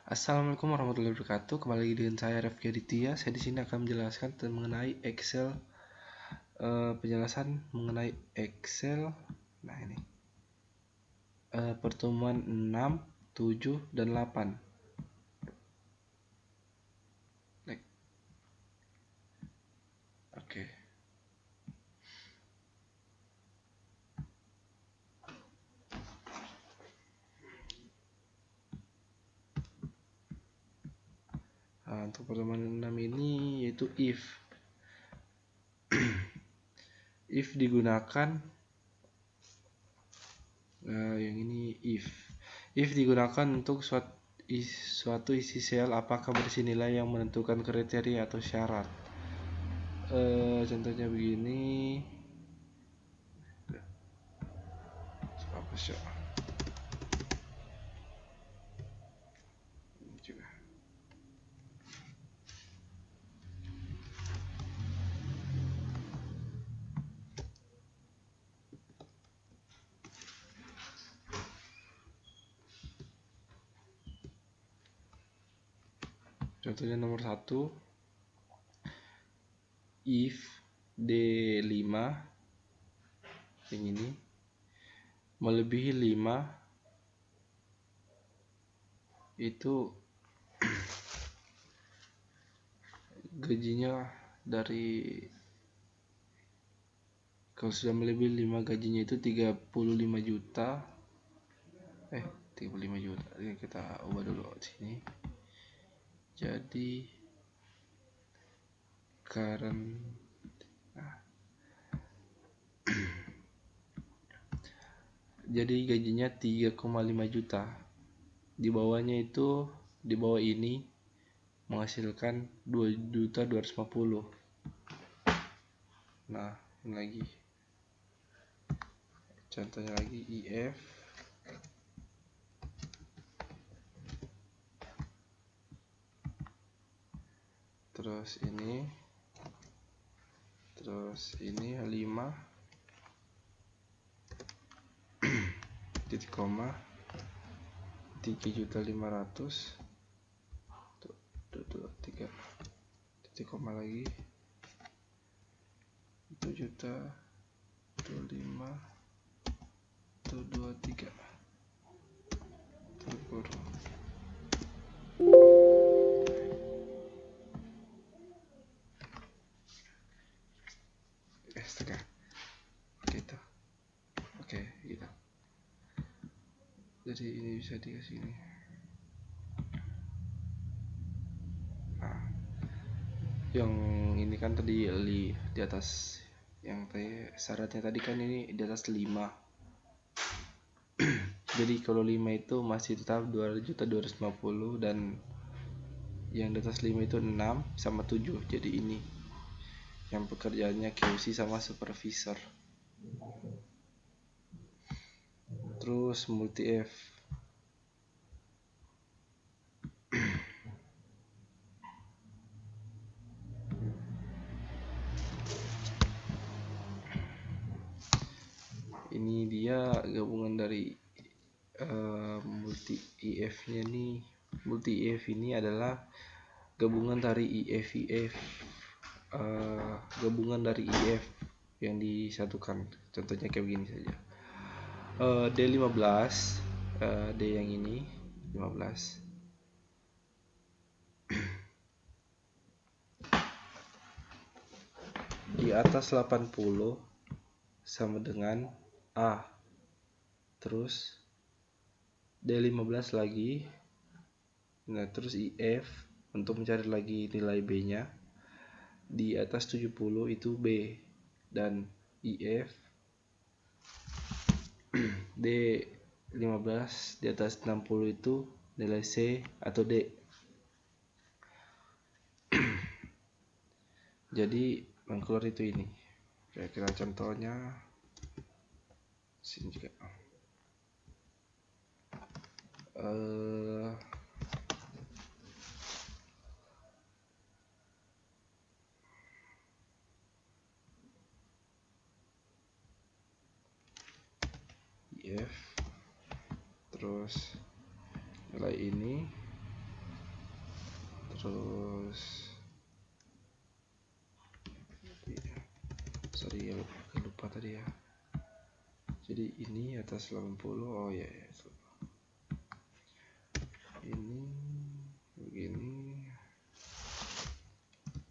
Assalamualaikum warahmatullahi wabarakatuh. Kembali lagi dengan saya Rafki Aditya. Saya di sini akan menjelaskan mengenai Excel, penjelasan mengenai Excel. Nah ini pertemuan 6, 7, dan 8. Next. Oke. Nah, untuk pertemuan 6 ini yaitu if. If digunakan yang ini if digunakan untuk suatu isi sel apakah bersih nilai yang menentukan kriteria atau syarat. Contohnya begini. Apa sih? Ini juga. Contohnya nomor 1, if D5 yang ini melebihi 5 itu gajinya kalau sudah melebihi 5 gajinya itu 35 juta 35 juta. Ini kita ubah dulu sini. Jadi jadi gajinya 3,5 juta. Di bawahnya itu, di bawah ini menghasilkan 2.250. Nah, ini lagi. Contohnya lagi IF terus ini 5 titik koma 3.500.000 3 titik koma lagi 1.25.23 kurang. Setengah gitu. Oke, gitu. Jadi ini bisa dikasih ini. Nah, yang ini kan tadi di atas, yang tadi syaratnya tadi kan ini di atas 5. Jadi kalau 5 itu masih tetap 2.250 dan yang di atas 5 itu 6 sama 7. Jadi ini yang pekerjaannya QC sama supervisor. Terus multi F. Ini dia gabungan dari multi IF-nya nih. Multi IF ini adalah gabungan dari IF gabungan dari IF yang disatukan. Contohnya kayak begini saja. D15 D yang ini 15 di atas 80 sama dengan A. Terus D15 lagi. Nah, terus IF untuk mencari lagi nilai B-nya di atas 70 itu B, dan IF D15 di atas 60 itu nilai C atau D. Jadi yang keluar itu ini. Kira-kira contohnya sini juga. IF terus nilai ini Terus sorry ya, lupa tadi ya. Jadi ini atas 80. Oh ya, ini begini,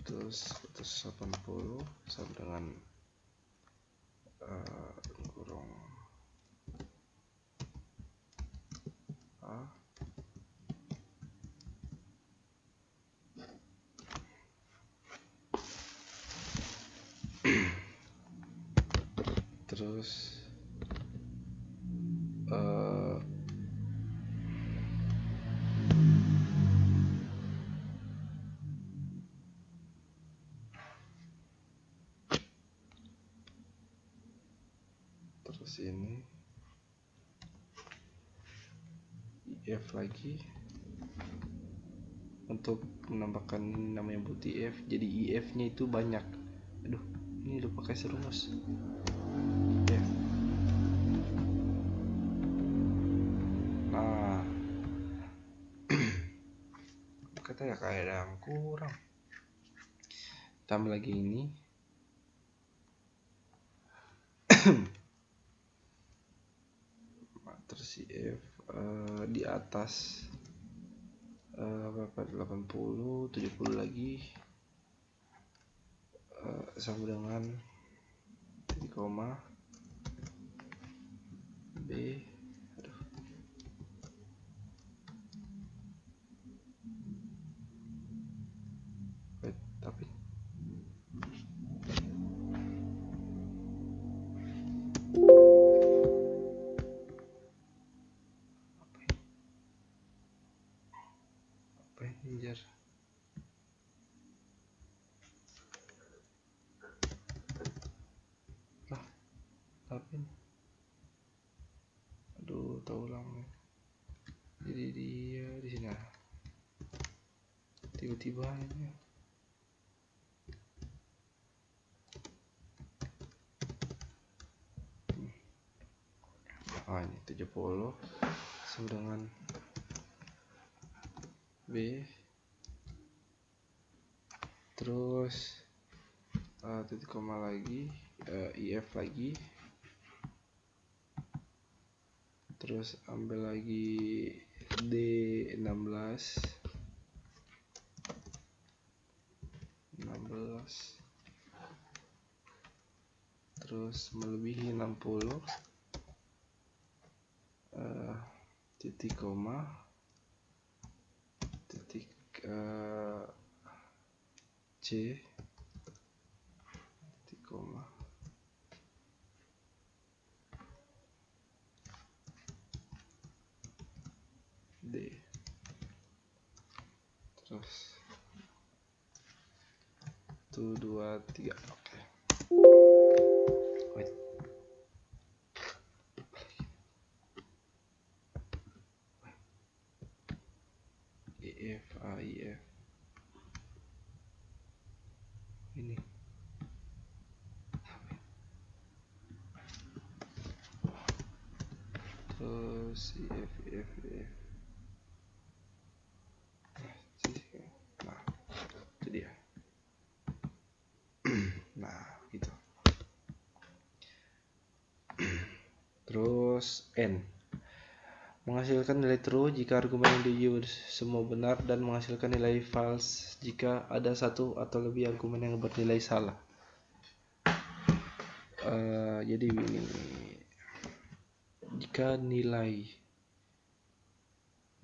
terus atas 80 sama dengan kurang A. Terus ini IF lagi untuk menambahkan namanya buat IF, jadi IF nya itu banyak. Aduh, ini lupa kasih rumus. IF. Nah kata ya kayak ada yang kurang. Tambah lagi ini. Terus IF di atas 80, 70 lagi sama dengan titik koma B. Aduh. Wait, tapi apa ini jar? Tapi aduh, tahu ulang. Jadi dia di sini tiba-tiba ini. Ini 70 sama dengan B. Terus titik koma lagi, IF lagi. Terus ambil lagi D16 terus melebihi 60 titik koma titik C titik koma D. Terus 1, 2, 3. Oke. Wait. IF ini terus IF. Nah itu dia. Nah gitu. Terus N menghasilkan nilai true jika argumen yang diuji semua benar dan menghasilkan nilai false jika ada satu atau lebih argumen yang bernilai salah. Jadi ini jika nilai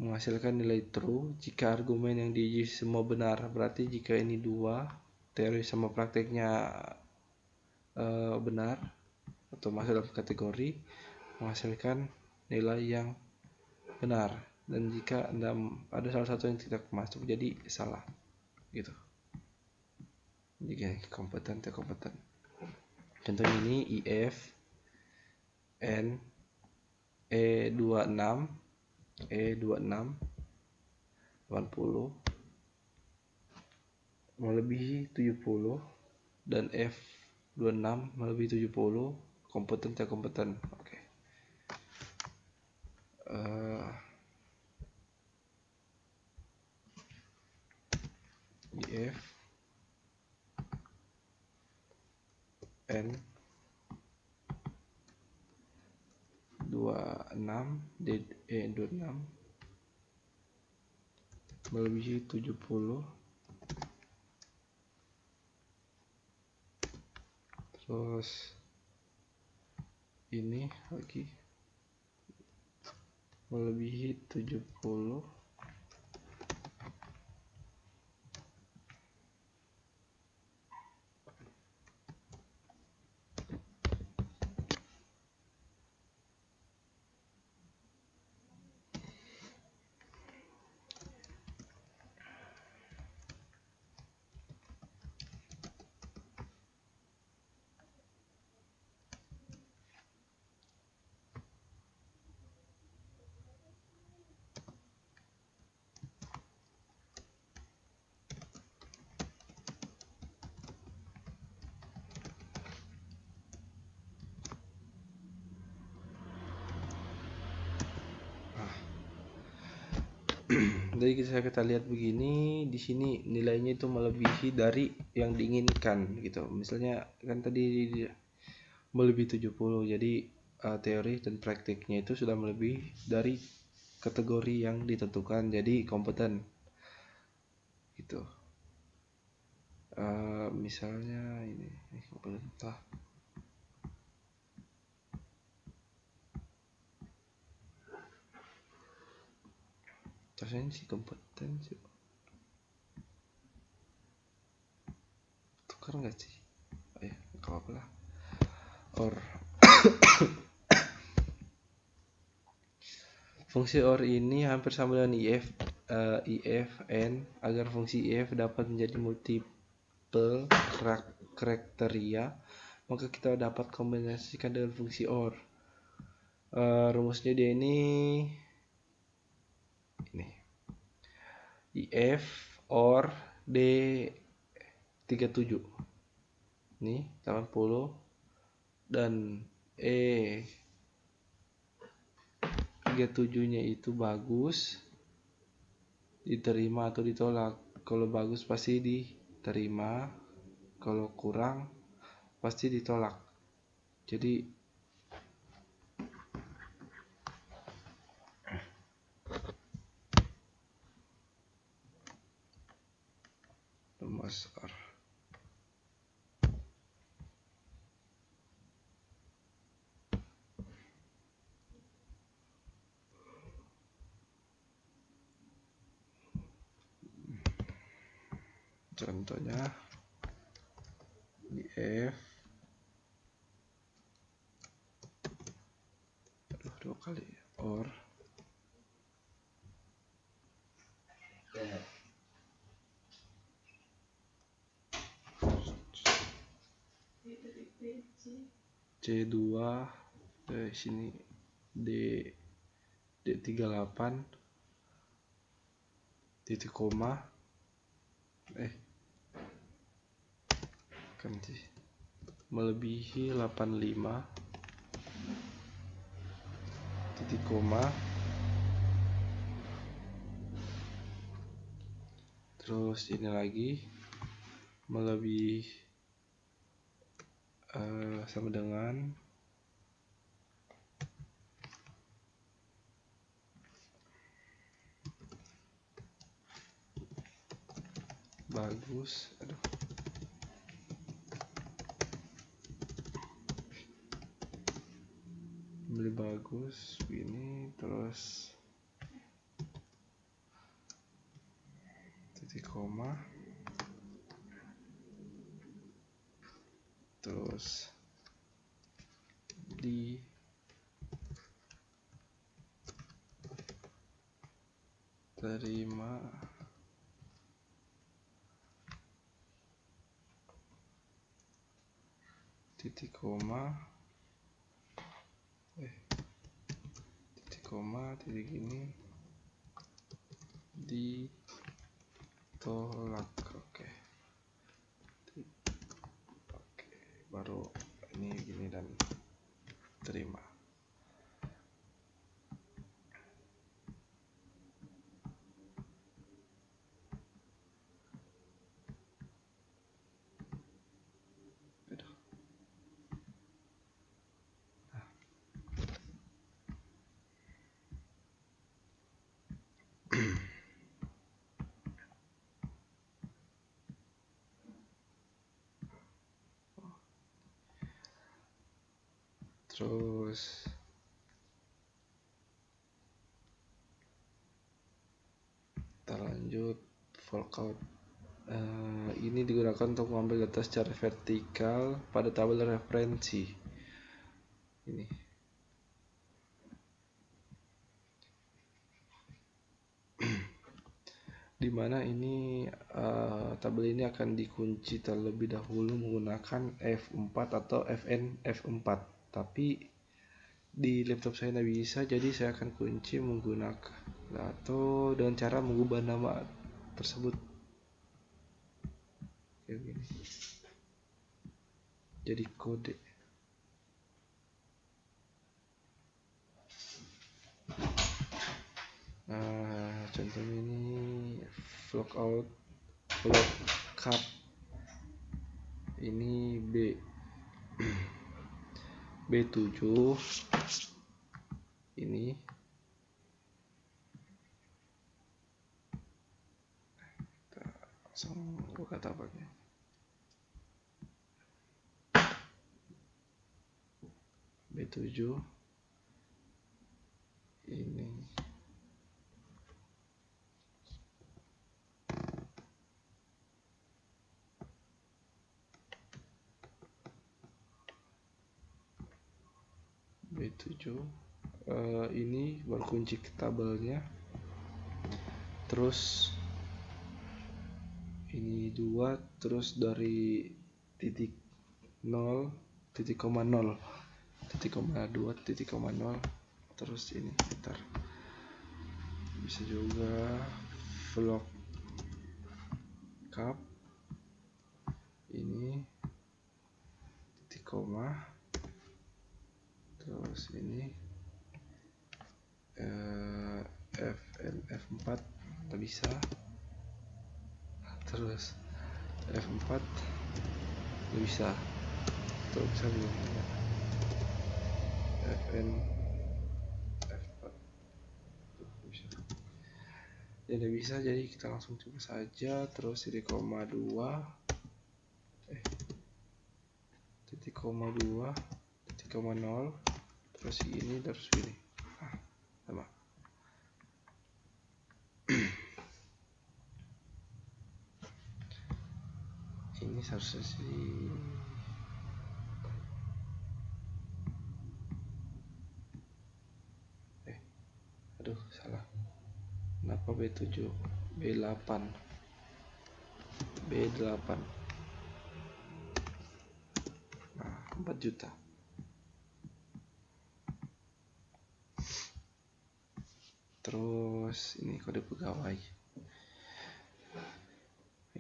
menghasilkan nilai true jika argumen yang diuji semua benar, berarti jika ini dua teori sama prakteknya benar atau masuk dalam kategori menghasilkan nilai yang benar, dan jika ada salah satu yang tidak masuk jadi salah gitu. Jadi kompeten. Contohnya ini IF N E26 80 melebihi 70 dan F26 melebihi 70 kompeten. Oke. if n 26 melebihi 70, terus ini lagi melebihi 70, jadi kita lihat begini, di sini nilainya itu melebihi dari yang diinginkan gitu. Misalnya kan tadi melebihi 70, jadi teori dan praktiknya itu sudah melebihi dari kategori yang ditentukan, jadi kompeten gitu. Misalnya ini kompeten lah. Terusnya sih kompeten sih. Tukar nggak sih? Oh ya, nggak apa-apa lah. Or fungsi OR ini hampir sama dengan if n. Agar fungsi if dapat menjadi multiple kriteria, maka kita dapat kombinasikan dengan fungsi OR. Rumusnya dia ini if OR D37 ini 80 dan 37 nya itu bagus, diterima atau ditolak. Kalau bagus pasti diterima, kalau kurang pasti ditolak. Jadi rumus OR. Contohnya if dua kali OR C2 sini D38 titik koma kan sih melebihi 85 titik koma, terus ini lagi melebihi sama dengan bagus, beli bagus ini, terus titik koma, terus di terima titik koma titik ini ditolak. Oke, baru ini gini dan terima. Terus kita lanjut workout. Ini digunakan untuk mengambil data secara vertikal pada tabel referensi. Ini dimana ini tabel ini akan dikunci terlebih dahulu menggunakan F4 atau F4, tapi di laptop saya tidak bisa, jadi saya akan kunci menggunakan atau dengan cara mengubah nama tersebut kayak gini jadi kode. Contohnya ini vlog cup, ini B7, ini kita langsung buka tabelnya. B7 ini B7 ini baru kunci tabelnya. Terus ini 2, terus dari titik 0, titik koma 0, titik koma 2, titik koma 0, terus ini ntar bisa juga vlog cup, ini titik koma, terus ini F4 tak bisa, terus F4 nggak bisa, tuh bisa belum ya. F4 bisa. Ya udah bisa, jadi kita langsung coba saja. Terus titik koma 2, titik koma 2, titik koma 0, terus ini terus ini. Sama. Ini seharusnya sih aduh salah, kenapa B7, B8, nah 4 juta. Terus ini kode pegawai,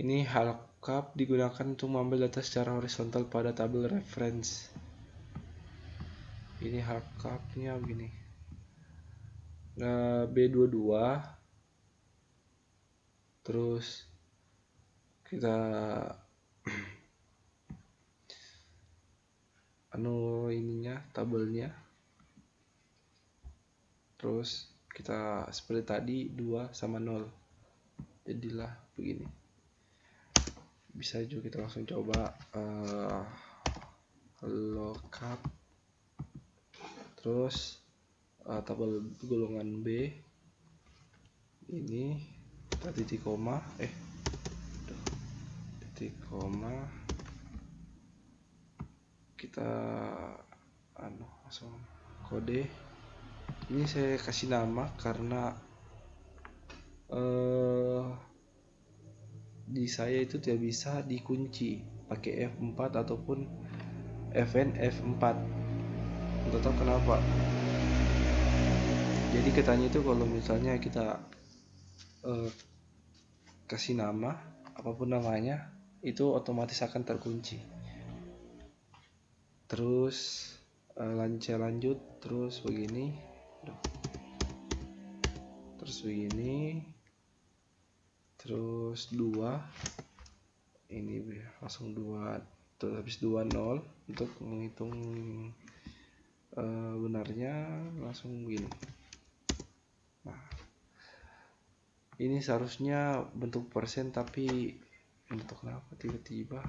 ini halkup digunakan untuk mengambil data secara horizontal pada tabel reference. Ini halkupnya begini, B22, terus kita ininya tabelnya, terus kita seperti tadi 2 sama 0, jadilah begini. Bisa juga kita langsung coba lookup, terus tabel golongan B ini kita titik koma kita langsung kode. Ini saya kasih nama karena di saya itu tidak bisa dikunci pakai F4 ataupun F4, nggak tahu kenapa. Jadi katanya itu kalau misalnya kita kasih nama apapun namanya, itu otomatis akan terkunci. Terus lanjut terus begini, terus begini, terus 2, ini langsung 2, terus habis 2 0 untuk menghitung benarnya langsung begini. Nah ini seharusnya bentuk persen, tapi untuk kenapa tiba-tiba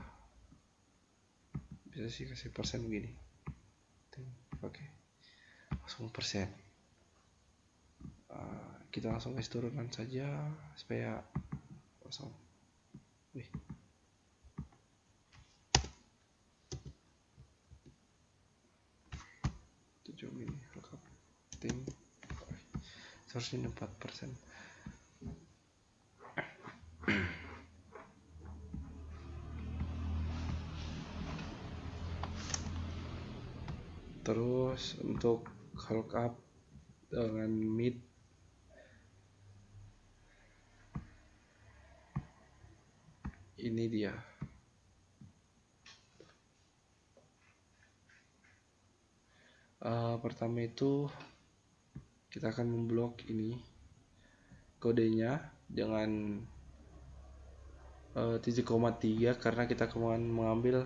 bisa sih kasih persen begini. pakai langsung persen. Kita langsung kasih turunan saja supaya langsung. Wih. Ini lengkap tim seharusnya 4%. Terus untuk lookup dengan mid ini dia. Pertama itu kita akan memblok ini kodenya dengan 7,3 karena kita akan mengambil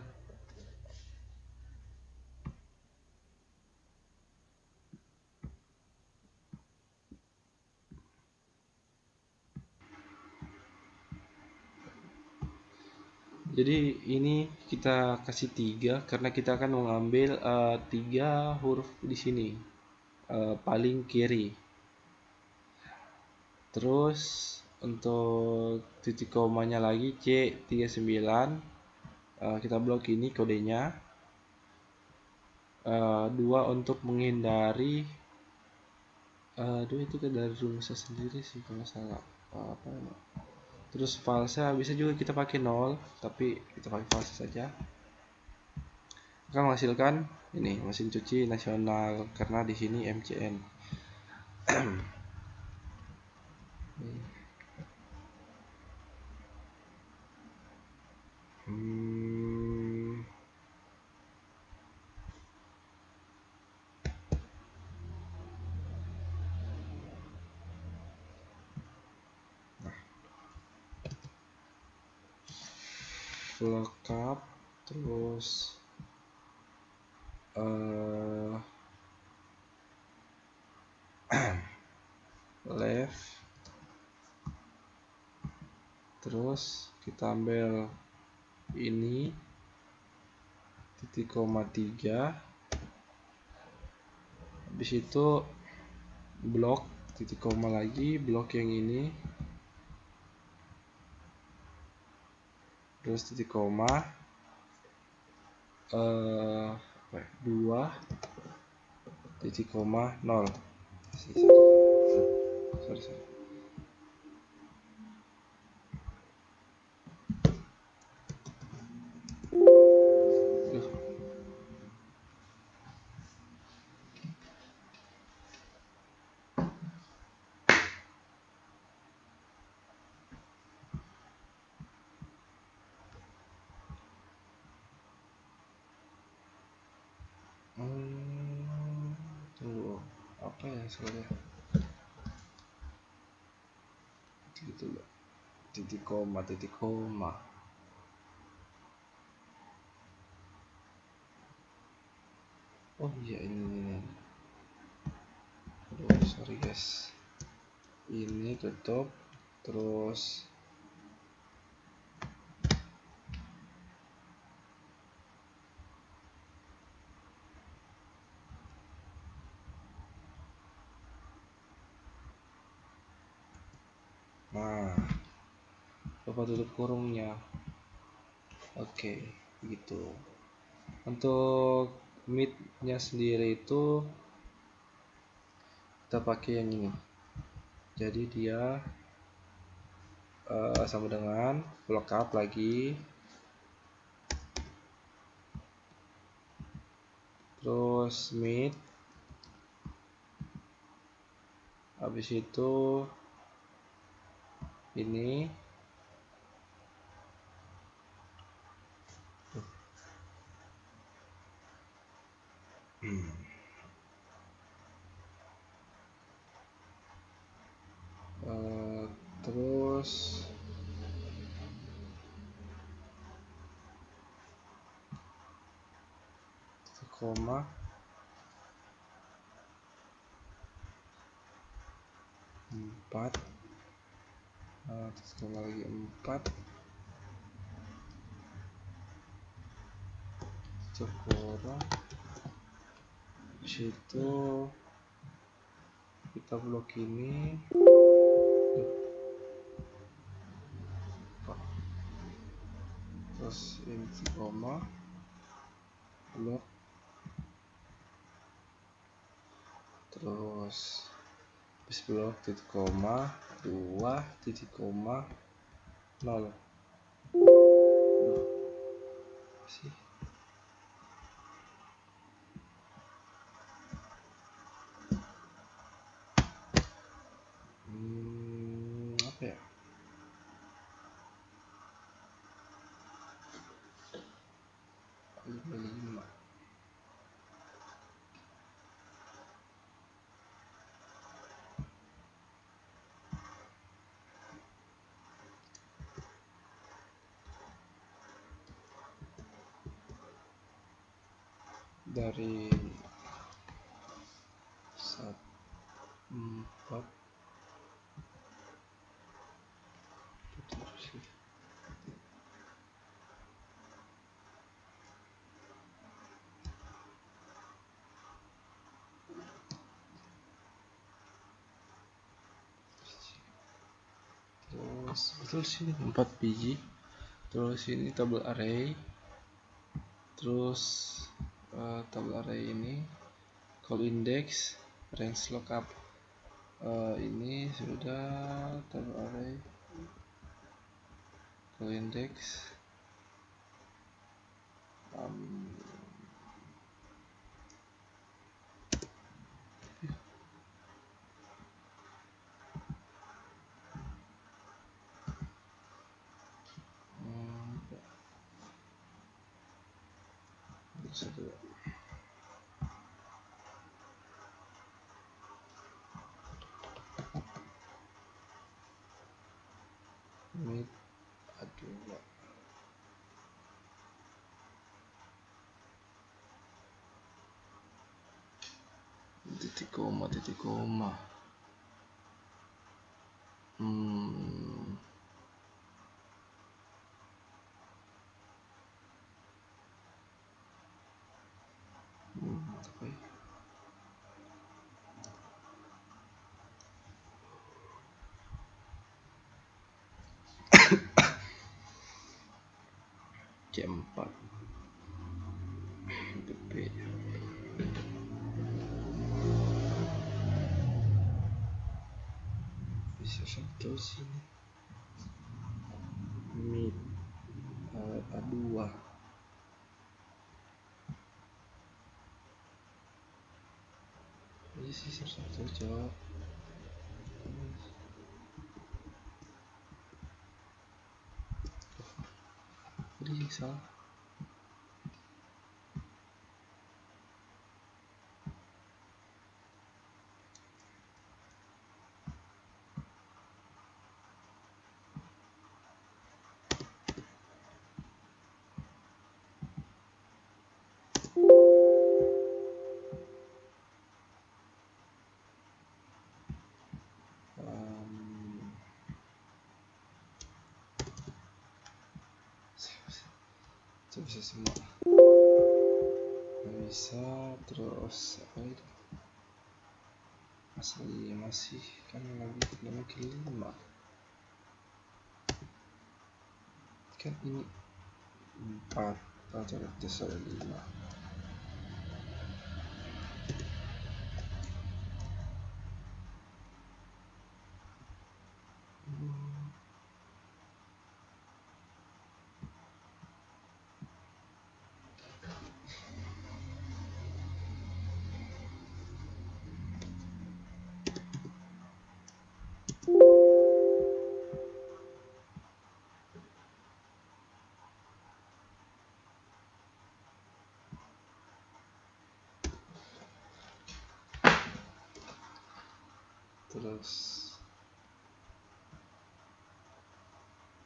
jadi ini kita kasih 3 karena kita akan mengambil 3 huruf di sini paling kiri. Terus untuk titik komanya lagi C39 kita blok ini kodenya. 2 untuk menghindari itu kan dari rumusnya sendiri sih kalau salah apa ya. Terus falsa bisa juga kita pakai 0 tapi kita pakai falsa saja. Akan menghasilkan ini mesin cuci nasional karena di sini MCN. Lookup terus left terus kita ambil ini titik koma 3 habis itu blok titik koma lagi blok yang ini terus titik koma 2 titik koma 0 sorry. Tunggu apa ya soalnya gitu loh titik koma oh iya ini aduh sorry guys ini tutup terus nah lupa tutup kurungnya. Oke, gitu. Untuk mid-nya sendiri itu kita pakai yang ini. Jadi dia sama dengan lookup lagi. Terus mid. Habis itu ini terus koma 4 terus koma lagi 4 kurang situ kita blok ini, terus ini koma blok, terus habis blok titik koma 2 titik koma 0 sih. Apa ya, lima dari 4 terus betul sih 4 biji. Terus ini tabel array, terus tabel array ini call index, range lookup, ini sudah tabel array, call index, satu mid A2 titik koma titik koma. Apa ya? C4 BP bisa satu sini mid A2 ini sih satu jawab ini salah. Bisa semua nggak bisa. Terus apa itu masih kan lagi mungkin 5 kan ini 4 atau tes 5. Terus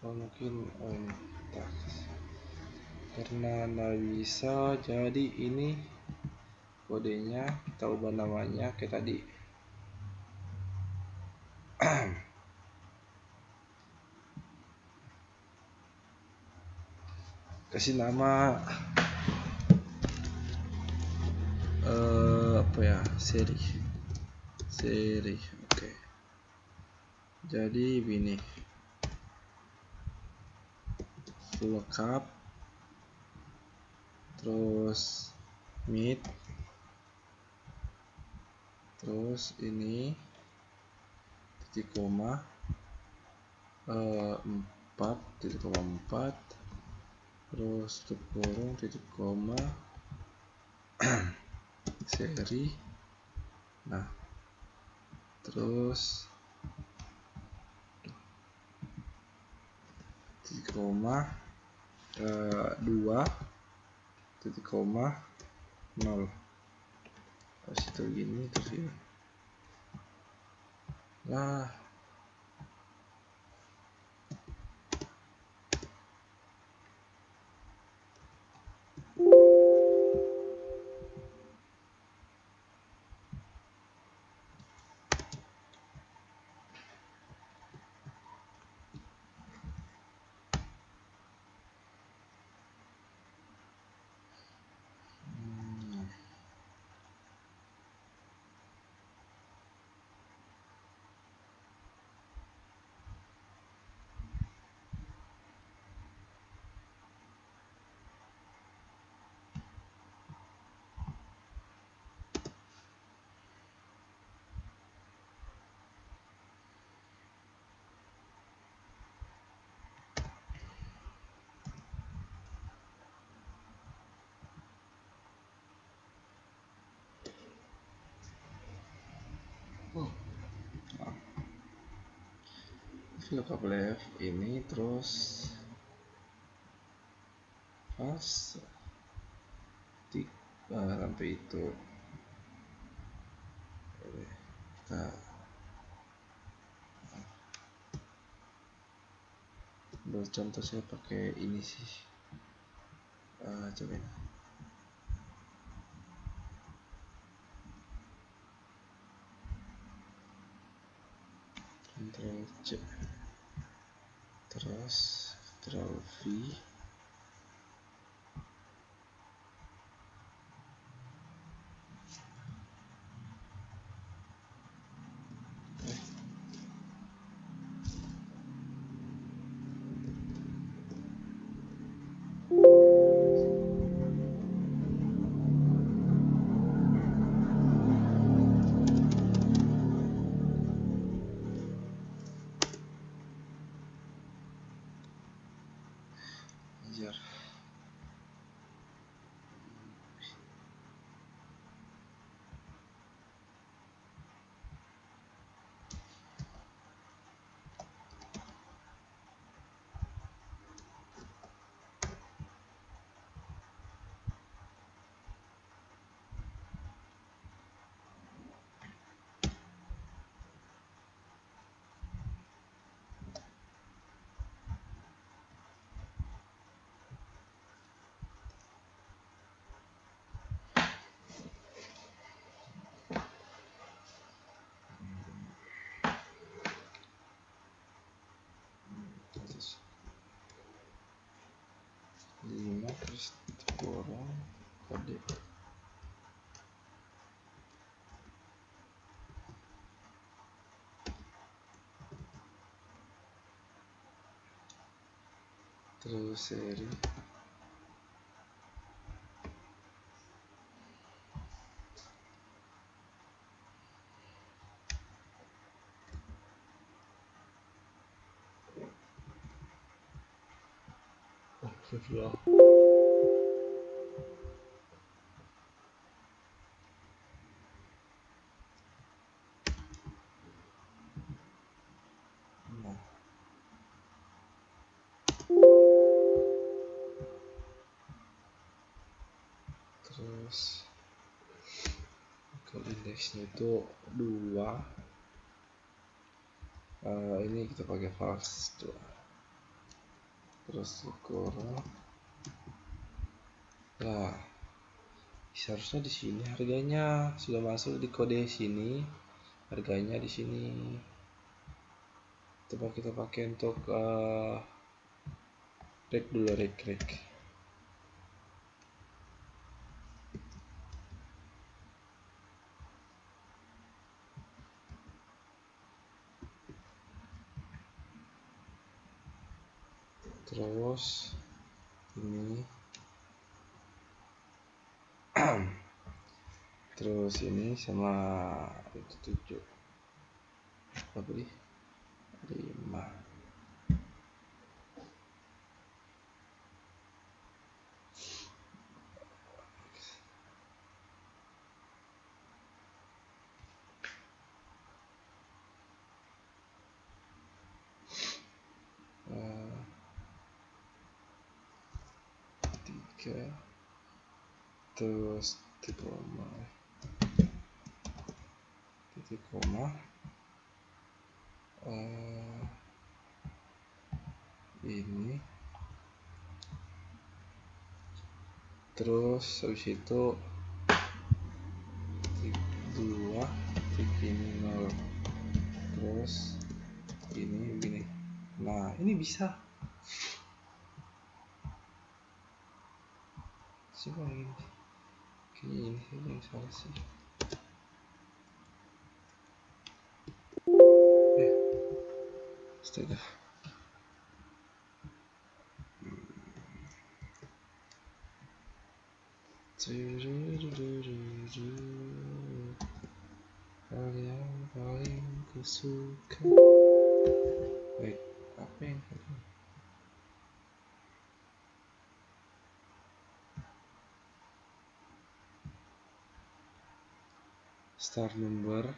mungkin ini karena nggak bisa jadi ini kodenya kita ubah namanya kayak tadi. Kasih nama apa apa ya, seri. Oke. Jadi ini lookup, terus mid, terus ini titik koma 4,4, terus tutup kurung titik koma seri. Nah, terus titik koma 2 titik koma 0. Terus itu gini, terus ini. Nah, lookup left ini, terus pas sampai itu. Kita contoh saya pakai ini sih. Cobain. Ctrl C, terus Ctrl V, ajar. Terus 5, terus kurang kode. Terus seri. Nah, terus kalau indeksnya itu 2, ini kita pakai false 2, terus kurang. Nah, seharusnya di sini harganya sudah masuk di kode sini, harganya di sini. Coba kita pakai untuk rek dulu, rek. terus ini terus ini sama itu 7 apa beri 5. Tiga terus titik koma ini terus habis itu titik 2 titik ini 0 terus ini begini. Nah ini bisa coba ini kayaknya ini saja yang salah sih. Astaga. Hal yang paling kusuka. Wait, apa yang tadi? Start number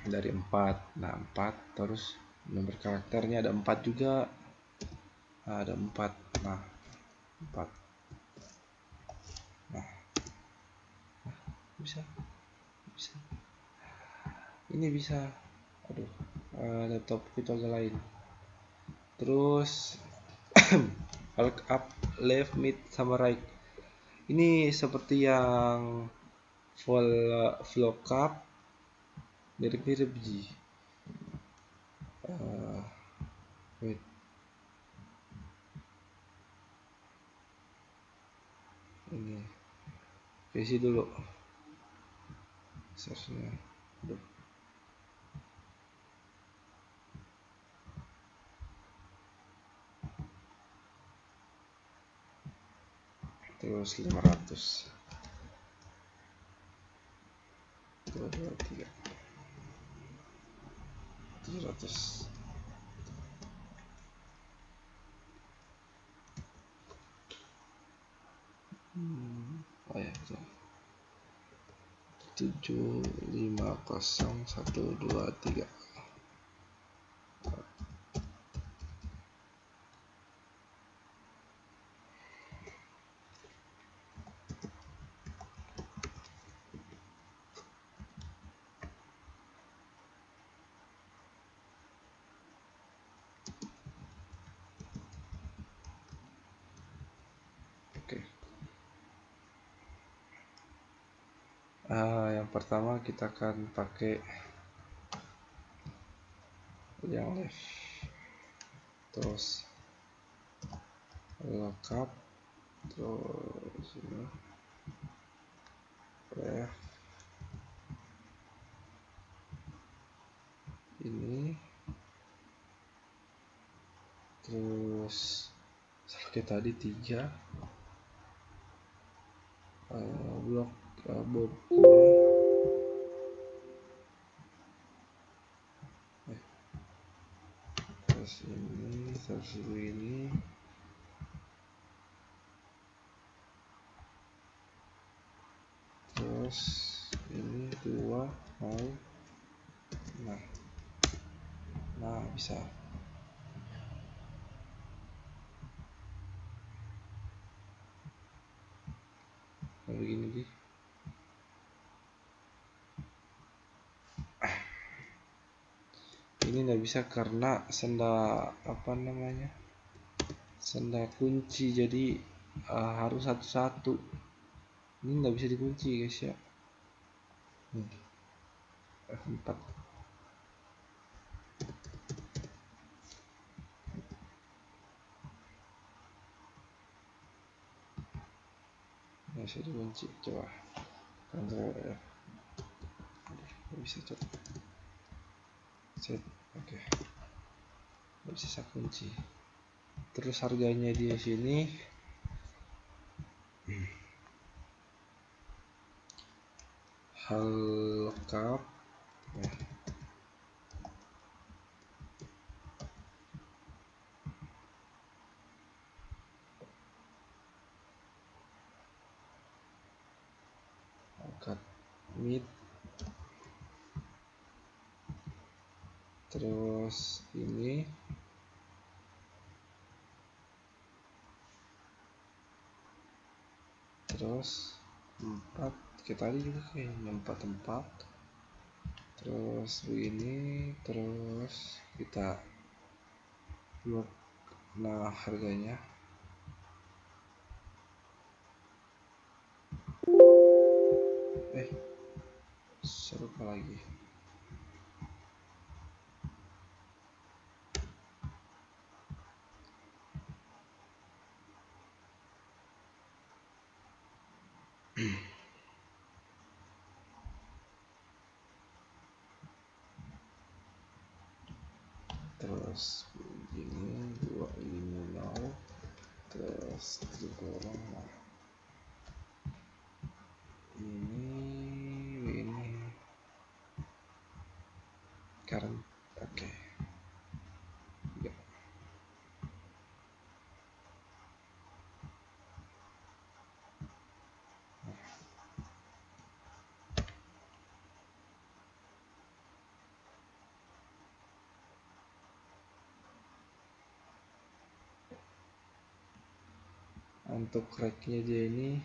dari 4. Nah 4 terus nomor karakternya ada 4 juga. Nah, ada 4. Nah 4. Nah bisa ini bisa. Aduh, laptop itu agak lain. Terus up, left, mid, sama right. Ini seperti yang flow cup, mirip-mirip Ji. Wait. Ini isi dulu searchnya. Aduh. Terus 500 2, 3 700 oh ya betul 750 123. Oke. Yang pertama kita akan pakai yang left, terus lookup, terus ini left, ini terus seperti tadi 3 blok bobnya terus ini terus ini 2 mau nah bisa. Nah, begini nih. Ini nggak bisa karena senda kunci, jadi harus satu-satu. Ini nggak bisa dikunci guys ya. F4 nggak bisa dikunci. Coba Ctrl F. Nggak bisa coba set. Oke. Nggak bisa saya kunci. Terus harganya di sini Halkap mid, terus ini terus 4 kita tadi juga kayaknya 4 terus begini, terus kita blok. Nah harganya serupa lagi. Terus begini, 2 ini 0, terus diborong. Nah ini current oke. Ya. Untuk racknya dia ini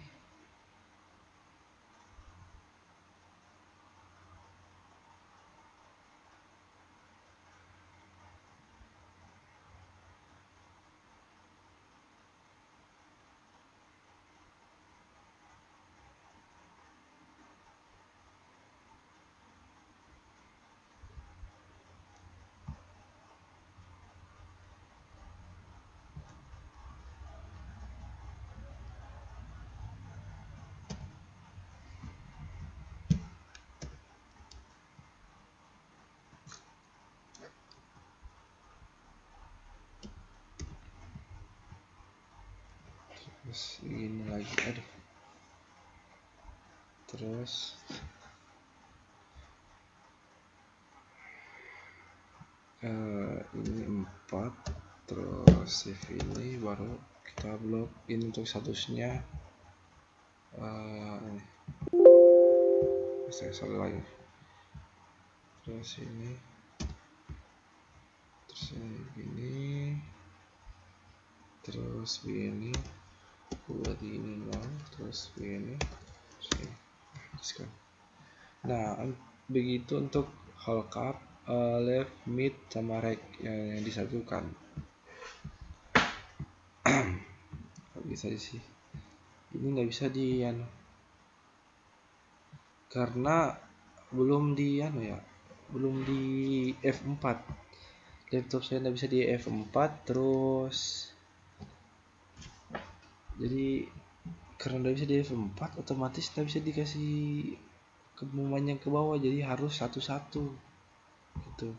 terus ini lagi, terus ini 4, terus save ini baru kita blok. Ini untuk statusnya ini saya salah lagi. Terus ini begini, terus begini, buat ini 0, terus begini, nah begitu untuk whole cup, left, mid, sama right yang disatukan. Nggak bisa sih, ini nggak bisa di karena belum di belum di F4. Laptop saya nggak bisa di F4, terus jadi karena nggak bisa di F4 otomatis nggak bisa dikasih kemumannya ke bawah, jadi harus satu-satu gitu.